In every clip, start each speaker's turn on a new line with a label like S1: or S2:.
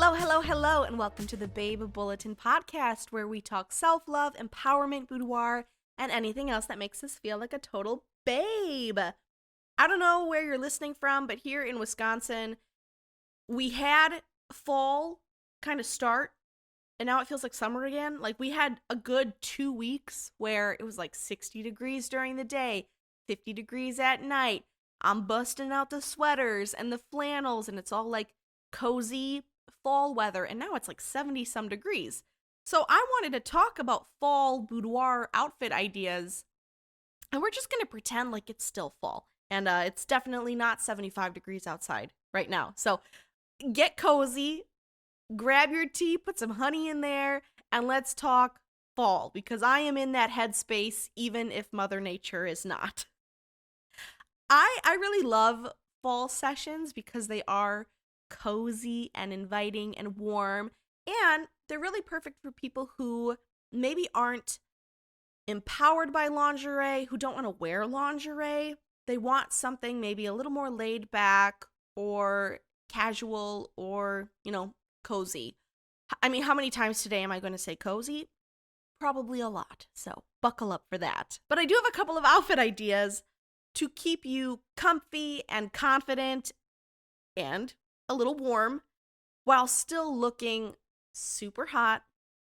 S1: Hello, hello, hello, and welcome to the Babe Bulletin podcast, where we talk self-love, empowerment, boudoir, and anything else that makes us feel like a total babe. I don't know where you're listening from, but here in Wisconsin, we had fall kind of start, and now it feels like summer again. Like, we had a good 2 weeks where it was like 60 degrees during the day, 50 degrees at night. I'm busting out the sweaters and the flannels, and it's all like cozy fall weather, and now it's like 70 some degrees. So I wanted to talk about fall boudoir outfit ideas, and we're just gonna pretend like it's still fall, and it's definitely not 75 degrees outside right now. So get cozy, grab your tea, put some honey in there, and let's talk fall, because I am in that headspace even if Mother Nature is not. I really love fall sessions because they are cozy and inviting and warm, and they're really perfect for people who maybe aren't empowered by lingerie, who don't want to wear lingerie. They want something maybe a little more laid back or casual or, cozy. I mean, how many times today am I going to say cozy? Probably a lot, so buckle up for that. But I do have a couple of outfit ideas to keep you comfy and confident and a little warm while still looking super hot,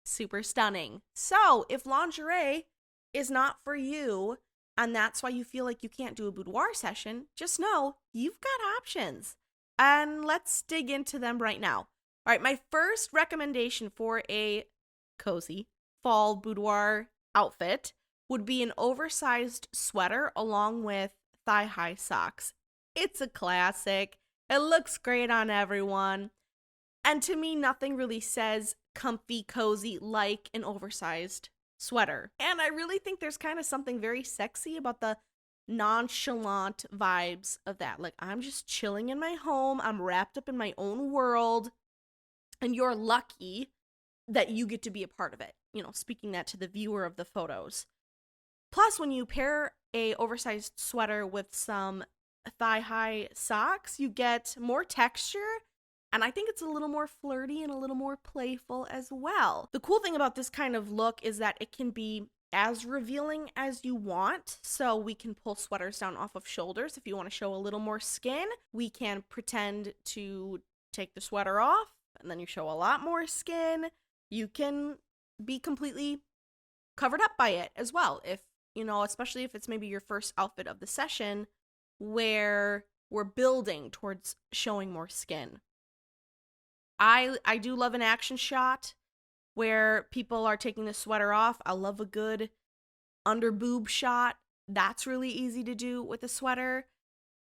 S1: super stunning. So if lingerie is not for you, and that's why you feel like you can't do a boudoir session, just know you've got options. And let's dig into them right now. All right, my first recommendation for a cozy fall boudoir outfit would be an oversized sweater along with thigh-high socks. It's a classic. It looks great on everyone. And to me, nothing really says comfy, cozy like an oversized sweater. And I really think there's kind of something very sexy about the nonchalant vibes of that. Like, I'm just chilling in my home. I'm wrapped up in my own world. And you're lucky that you get to be a part of it. Speaking that to the viewer of the photos. Plus, when you pair a oversized sweater with some thigh-high socks, you get more texture, and I think it's a little more flirty and a little more playful as well. The cool thing about this kind of look is that it can be as revealing as you want, so we can pull sweaters down off of shoulders. If you want to show a little more skin, we can pretend to take the sweater off, and then you show a lot more skin. You can be completely covered up by it as well, especially if it's maybe your first outfit of the session, where we're building towards showing more skin. I do love an action shot where people are taking the sweater off. I love a good under boob shot. That's really easy to do with a sweater.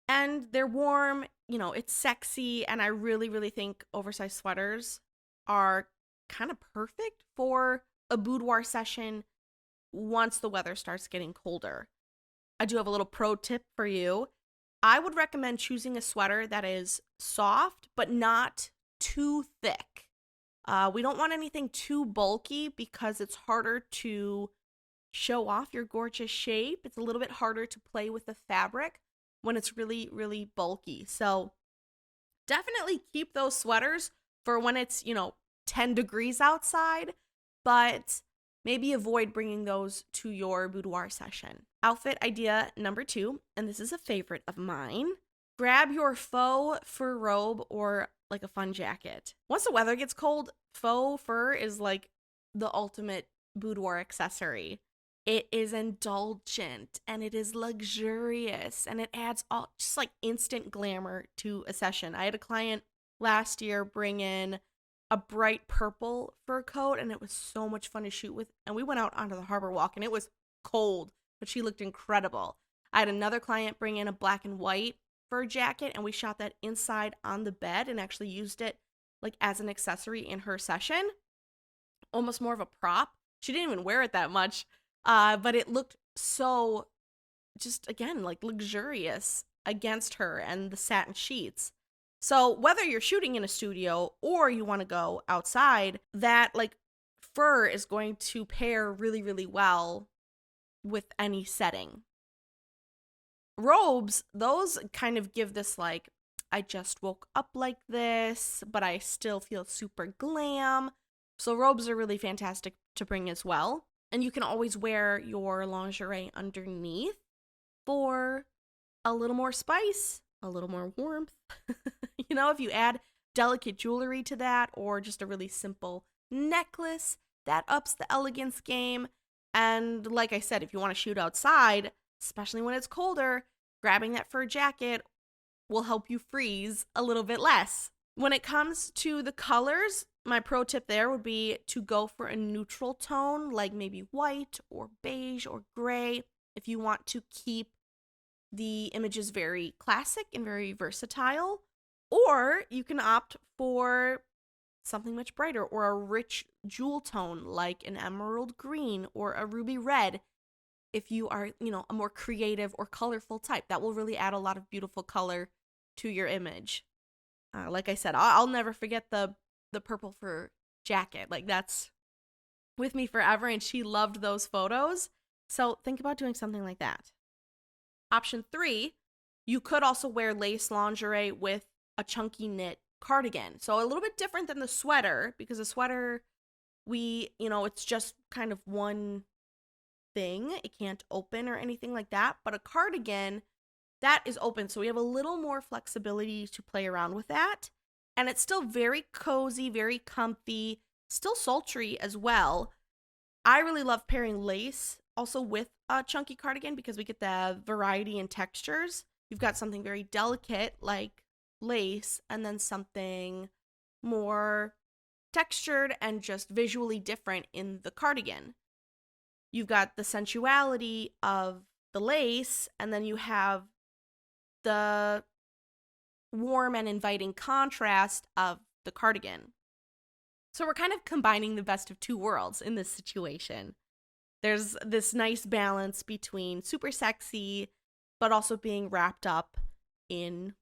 S1: And they're warm, it's sexy, and I really, really think oversized sweaters are kind of perfect for a boudoir session once the weather starts getting colder. I do have a little pro tip for you. I would recommend choosing a sweater that is soft, but not too thick. We don't want anything too bulky because it's harder to show off your gorgeous shape. It's a little bit harder to play with the fabric when it's really, really bulky. So definitely keep those sweaters for when it's, 10 degrees outside, but maybe avoid bringing those to your boudoir session. Outfit idea number 2, and this is a favorite of mine. Grab your faux fur robe or like a fun jacket. Once the weather gets cold, faux fur is like the ultimate boudoir accessory. It is indulgent and it is luxurious and it adds all just like instant glamour to a session. I had a client last year bring in a bright purple fur coat, and it was so much fun to shoot with. And we went out onto the harbor walk, and it was cold, but she looked incredible. I had another client bring in a black and white fur jacket, and we shot that inside on the bed and actually used it like as an accessory in her session, almost more of a prop. She didn't even wear it that much, but it looked so just, again, like luxurious against her and the satin sheets. So whether you're shooting in a studio or you want to go outside, that like fur is going to pair really, really well with any setting. Robes, those kind of give this like I just woke up like this, but I still feel super glam. So robes are really fantastic to bring as well. And you can always wear your lingerie underneath for a little more spice, a little more warmth. If you add delicate jewelry to that or just a really simple necklace, that ups the elegance game. And like I said, if you want to shoot outside, especially when it's colder, grabbing that fur jacket will help you freeze a little bit less. When it comes to the colors, my pro tip there would be to go for a neutral tone, like maybe white or beige or gray, if you want to keep the images very classic and very versatile. Or you can opt for something much brighter or a rich jewel tone like an emerald green or a ruby red. If you are, a more creative or colorful type, that will really add a lot of beautiful color to your image. Like I said, I'll never forget the purple fur jacket. Like, that's with me forever, and she loved those photos. So think about doing something like that. Option 3, you could also wear lace lingerie with a chunky knit cardigan. So a little bit different than the sweater, because the sweater, it's just kind of one thing. It can't open or anything like that. But a cardigan, that is open. So we have a little more flexibility to play around with that. And it's still very cozy, very comfy, still sultry as well. I really love pairing lace also with a chunky cardigan because we get the variety in textures. You've got something very delicate like lace and then something more textured and just visually different in the cardigan. You've got the sensuality of the lace, and then you have the warm and inviting contrast of the cardigan. So we're kind of combining the best of two worlds in this situation. There's this nice balance between super sexy, but also being wrapped up in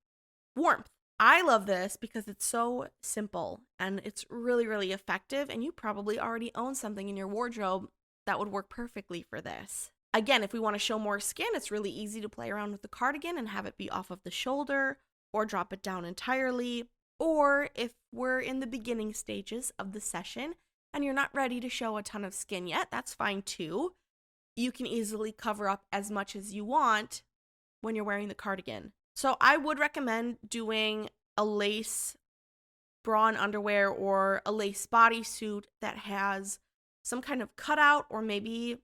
S1: warmth. I love this because it's so simple and it's really, really effective, and you probably already own something in your wardrobe that would work perfectly for this. Again, if we want to show more skin, it's really easy to play around with the cardigan and have it be off of the shoulder or drop it down entirely. Or if we're in the beginning stages of the session and you're not ready to show a ton of skin yet, that's fine too. You can easily cover up as much as you want when you're wearing the cardigan. So I would recommend doing a lace bra and underwear or a lace bodysuit that has some kind of cutout or maybe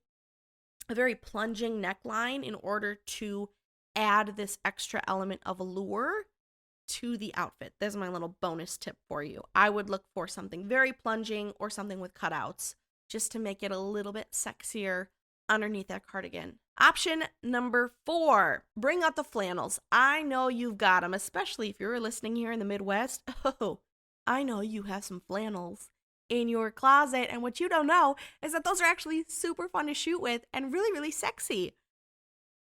S1: a very plunging neckline in order to add this extra element of allure to the outfit. There's my little bonus tip for you. I would look for something very plunging or something with cutouts just to make it a little bit sexier underneath that cardigan. Option number 4, bring out the flannels. I know you've got them, especially if you're listening here in the Midwest. Oh, I know you have some flannels in your closet, and what you don't know is that those are actually super fun to shoot with and really, really sexy.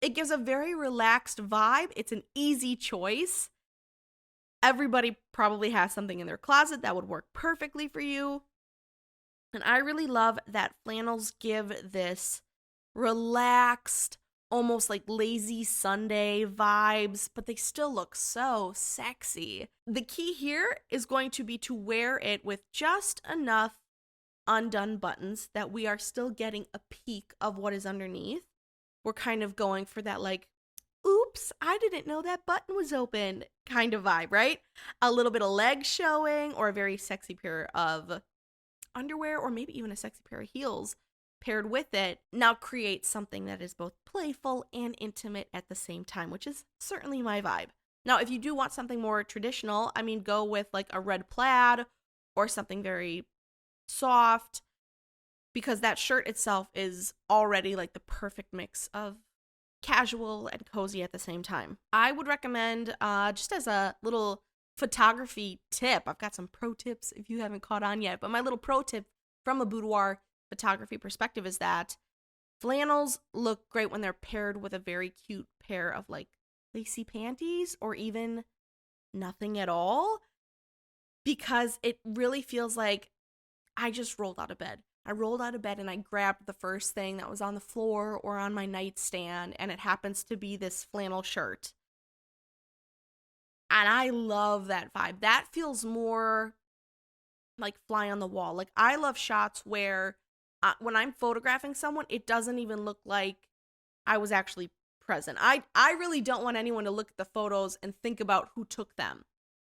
S1: It gives a very relaxed vibe. It's an easy choice. Everybody probably has something in their closet that would work perfectly for you. And I really love that flannels give this relaxed, almost like lazy Sunday vibes, but they still look so sexy. The key here is going to be to wear it with just enough undone buttons that we are still getting a peek of what is underneath. We're kind of going for that like, oops, I didn't know that button was open kind of vibe, right? A little bit of leg showing or a very sexy pair of underwear or maybe even a sexy pair of heels paired with it now creates something that is both playful and intimate at the same time, which is certainly my vibe. Now, if you do want something more traditional, go with like a red plaid or something very soft, because that shirt itself is already like the perfect mix of casual and cozy at the same time. I would recommend, just as a little photography tip, I've got some pro tips if you haven't caught on yet, but my little pro tip from a boudoir photography perspective is that flannels look great when they're paired with a very cute pair of like lacy panties or even nothing at all, because it really feels like I just rolled out of bed. I rolled out of bed and I grabbed the first thing that was on the floor or on my nightstand, and it happens to be this flannel shirt. And I love that vibe. That feels more like fly on the wall. Like, I love shots where when I'm photographing someone, it doesn't even look like I was actually present. I really don't want anyone to look at the photos and think about who took them.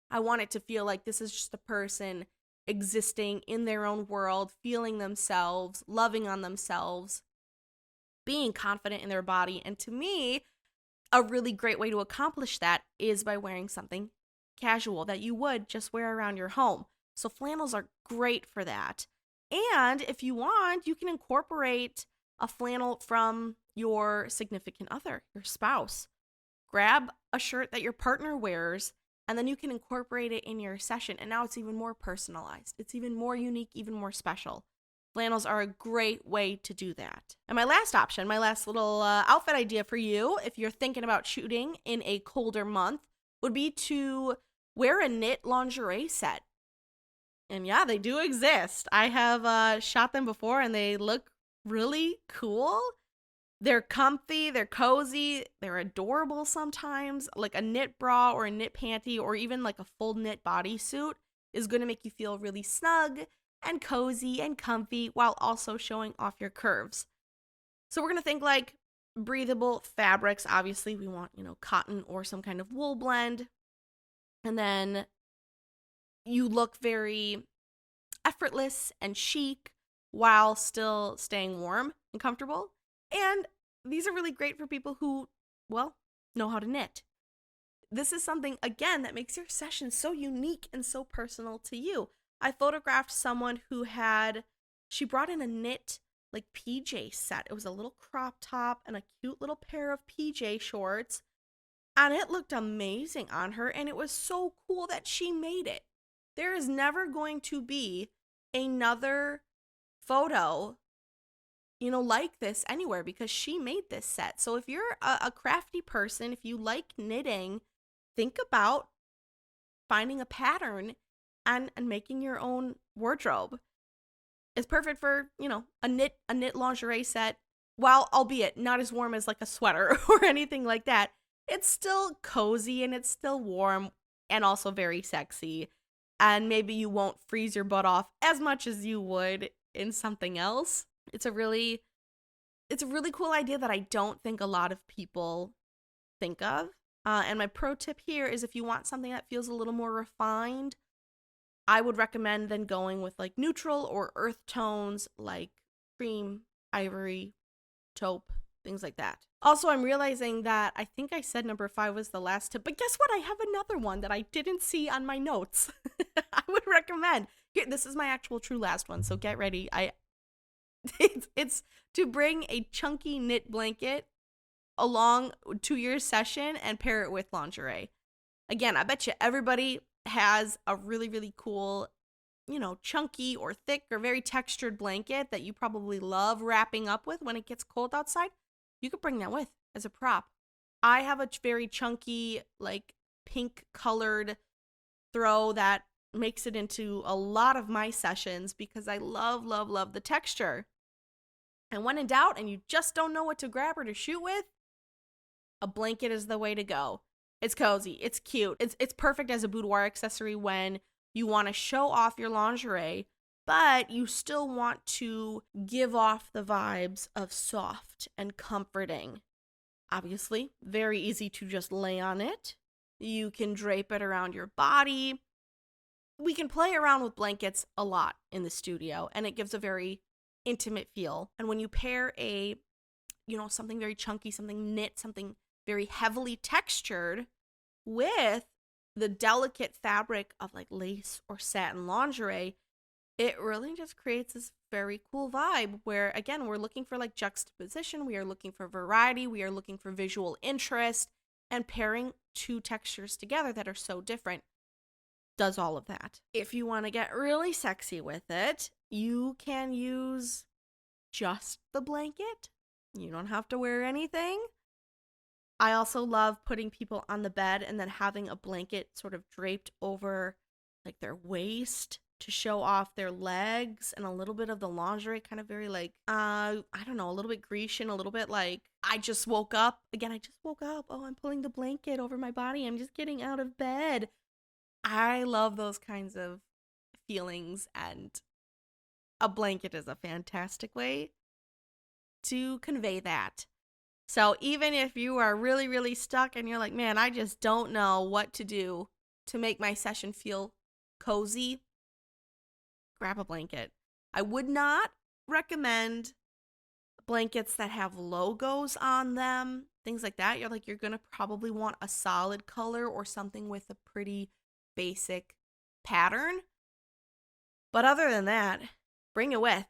S1: I want it to feel like this is just a person existing in their own world, feeling themselves, loving on themselves, being confident in their body. And to me, a really great way to accomplish that is by wearing something casual that you would just wear around your home. So flannels are great for that. And if you want, you can incorporate a flannel from your significant other, your spouse. Grab a shirt that your partner wears, and then you can incorporate it in your session. And now it's even more personalized. It's even more unique, even more special. Flannels are a great way to do that. And my last option, my last little outfit idea for you, if you're thinking about shooting in a colder month, would be to wear a knit lingerie set. And yeah, they do exist. I have shot them before, and they look really cool. They're comfy, they're cozy, they're adorable sometimes. Like a knit bra or a knit panty or even like a full knit bodysuit is going to make you feel really snug and cozy and comfy while also showing off your curves. So we're going to think like breathable fabrics. Obviously, we want, cotton or some kind of wool blend. And then you look very effortless and chic while still staying warm and comfortable. And these are really great for people who, know how to knit. This is something, again, that makes your session so unique and so personal to you. I photographed someone who she brought in a knit like PJ set. It was a little crop top and a cute little pair of PJ shorts. And it looked amazing on her. And it was so cool that she made it. There is never going to be another photo like this anywhere because she made this set. So if you're a crafty person, if you like knitting, think about finding a pattern and making your own wardrobe. It's perfect for, a knit lingerie set. While albeit not as warm as like a sweater or anything like that, it's still cozy and it's still warm and also very sexy. And maybe you won't freeze your butt off as much as you would in something else. It's a really cool idea that I don't think a lot of people think of. And my pro tip here is if you want something that feels a little more refined, I would recommend then going with like neutral or earth tones like cream, ivory, taupe, things like that. Also, I'm realizing that I think I said number 5 was the last tip, but guess what? I have another one that I didn't see on my notes. I would recommend. Here, this is my actual true last one, so get ready. It's to bring a chunky knit blanket along to your session and pair it with lingerie. Again, I bet you everybody has a really, really cool, chunky or thick or very textured blanket that you probably love wrapping up with when it gets cold outside. You could bring that with as a prop. I have a very chunky, like pink colored throw that makes it into a lot of my sessions because I love, love, love the texture. And when in doubt and you just don't know what to grab or to shoot with, a blanket is the way to go. It's cozy, it's cute, it's perfect as a boudoir accessory when you want to show off your lingerie, but you still want to give off the vibes of soft and comforting. Obviously, very easy to just lay on it. You can drape it around your body. We can play around with blankets a lot in the studio, and it gives a very intimate feel. And when you pair something very chunky, something knit, something very heavily textured with the delicate fabric of like lace or satin lingerie, it really just creates this very cool vibe where, again, we're looking for like juxtaposition, we are looking for variety, we are looking for visual interest, and pairing two textures together that are so different does all of that. If you want to get really sexy with it, you can use just the blanket. You don't have to wear anything. I also love putting people on the bed and then having a blanket sort of draped over like their waist to show off their legs and a little bit of the lingerie, kind of very like, I don't know, a little bit Grecian, a little bit like, I just woke up. Again, I just woke up. Oh, I'm pulling the blanket over my body. I'm just getting out of bed. I love those kinds of feelings, and a blanket is a fantastic way to convey that. So even if you are really, really stuck and you're like, man, I just don't know what to do to make my session feel cozy, grab a blanket. I would not recommend blankets that have logos on them, things like that. You're going to probably want a solid color or something with a pretty basic pattern. But other than that, bring it with.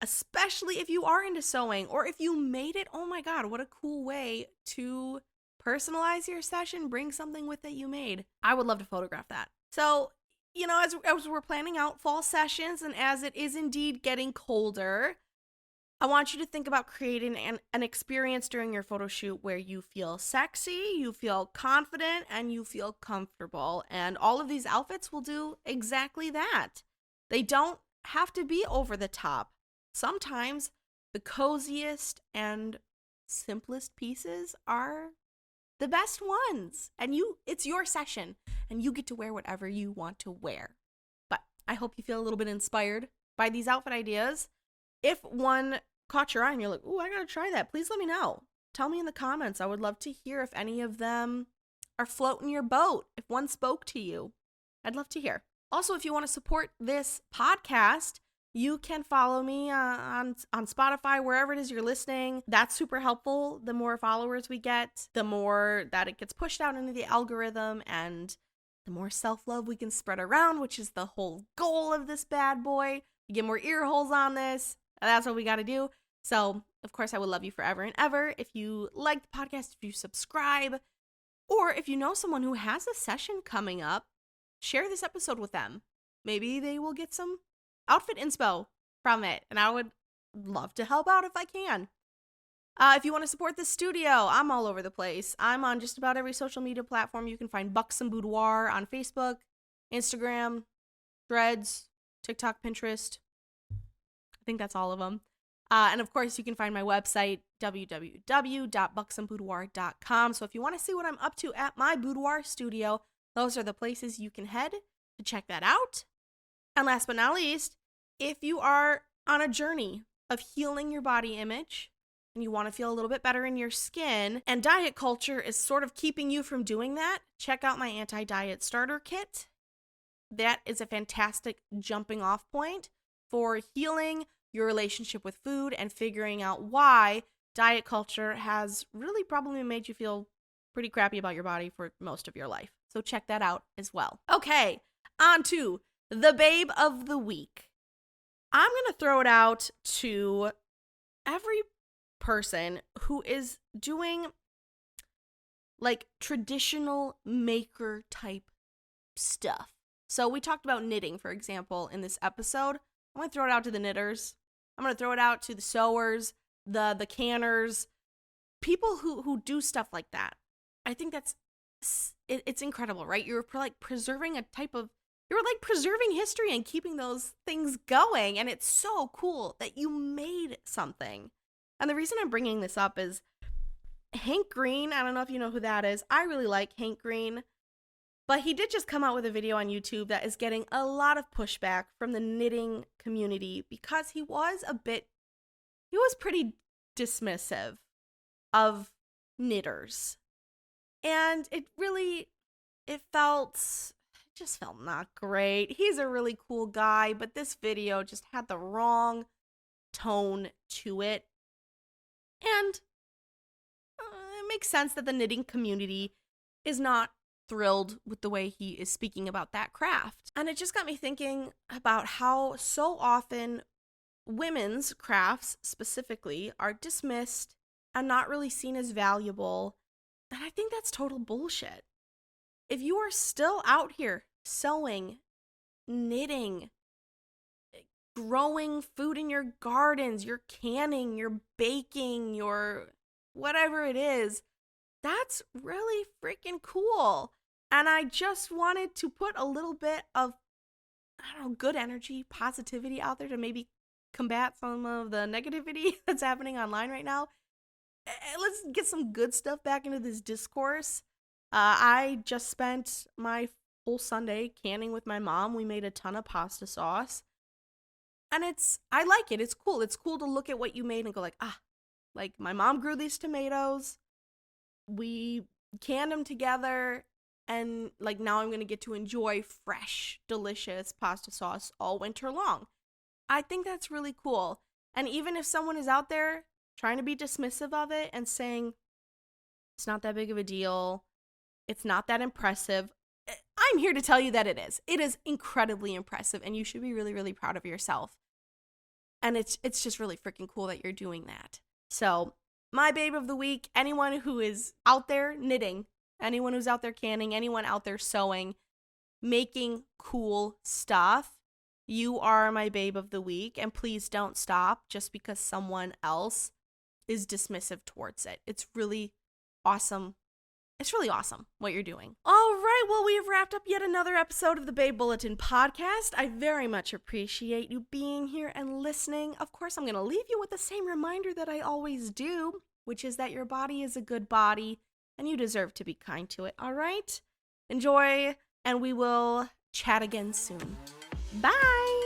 S1: Especially if you are into sewing, or if you made it. Oh my God, what a cool way to personalize your session. Bring something with that you made. I would love to photograph that. So, as we're planning out fall sessions, and as it is indeed getting colder, I want you to think about creating an experience during your photo shoot where you feel sexy, you feel confident, and you feel comfortable. And all of these outfits will do exactly that. They don't have to be over the top. Sometimes the coziest and simplest pieces are the best ones. And it's your session, and you get to wear whatever you want to wear. But I hope you feel a little bit inspired by these outfit ideas. If one caught your eye and you're like, ooh, I gotta try that, please let me know. Tell me in the comments. I would love to hear if any of them are floating your boat. If one spoke to you, I'd love to hear. Also, if you want to support this podcast, you can follow me on Spotify, wherever it is you're listening. That's super helpful. The more followers we get, the more that it gets pushed out into the algorithm, and the more self-love we can spread around, which is the whole goal of this bad boy. We get more ear holes on this. That's what we got to do. So, of course, I would love you forever and ever if you like the podcast, if you subscribe, or if you know someone who has a session coming up, share this episode with them. Maybe they will get some outfit inspo from it, and I would love to help out if I can. If you want to support the studio, I'm all over the place. I'm on just about every social media platform. You can find Buxom Boudoir on Facebook, Instagram, Threads, TikTok, Pinterest. I think that's all of them. And of course, you can find my website, www.buxomboudoir.com. So if you want to see what I'm up to at my boudoir studio, those are the places you can head to check that out. And last but not least, if you are on a journey of healing your body image and you want to feel a little bit better in your skin, and diet culture is sort of keeping you from doing that, check out my anti-diet starter kit. That is a fantastic jumping off point for healing your relationship with food and figuring out why diet culture has really probably made you feel pretty crappy about your body for most of your life. So check that out as well. Okay, on to the babe of the week. I'm going to throw it out to every person who is doing like traditional maker type stuff. So we talked about knitting, for example, in this episode. I'm going to throw it out to the knitters. I'm going to throw it out to the sewers, the canners, people who do stuff like that. I think it's incredible, right? You're like preserving you're like preserving history and keeping those things going. And it's so cool that you made something. And the reason I'm bringing this up is Hank Green. I don't know if you know who that is. I really like Hank Green. But he did just come out with a video on YouTube that is getting a lot of pushback from the knitting community because he was pretty dismissive of knitters. And it just felt not great. He's a really cool guy, but this video just had the wrong tone to it. And it makes sense that the knitting community is not thrilled with the way he is speaking about that craft. And it just got me thinking about how so often women's crafts specifically are dismissed and not really seen as valuable. And I think that's total bullshit. If you are still out here sewing, knitting, growing food in your gardens, you're canning, you're baking, you're whatever it is, that's really freaking cool. And I just wanted to put a little bit of I don't know, good energy, positivity out there to maybe combat some of the negativity that's happening online right now. Let's get some good stuff back into this discourse. I just spent my whole Sunday canning with my mom. We made a ton of pasta sauce. And I like it. It's cool. It's cool to look at what you made and go like, like my mom grew these tomatoes. We canned them together. And like now I'm going to get to enjoy fresh, delicious pasta sauce all winter long. I think that's really cool. And even if someone is out there trying to be dismissive of it and saying it's not that big of a deal, it's not that impressive, I'm here to tell you that it is. It is incredibly impressive, and you should be really, really proud of yourself. And it's just really freaking cool that you're doing that. So, my babe of the week, anyone who is out there knitting, anyone who's out there canning, anyone out there sewing, making cool stuff, you are my babe of the week. And please don't stop just because someone else is dismissive towards it. It's really awesome. It's really awesome what you're doing. All right, well, we have wrapped up yet another episode of the Babe Bulletin podcast. I very much appreciate you being here and listening. Of course, I'm going to leave you with the same reminder that I always do, which is that your body is a good body and you deserve to be kind to it, all right? Enjoy, and we will chat again soon. Bye!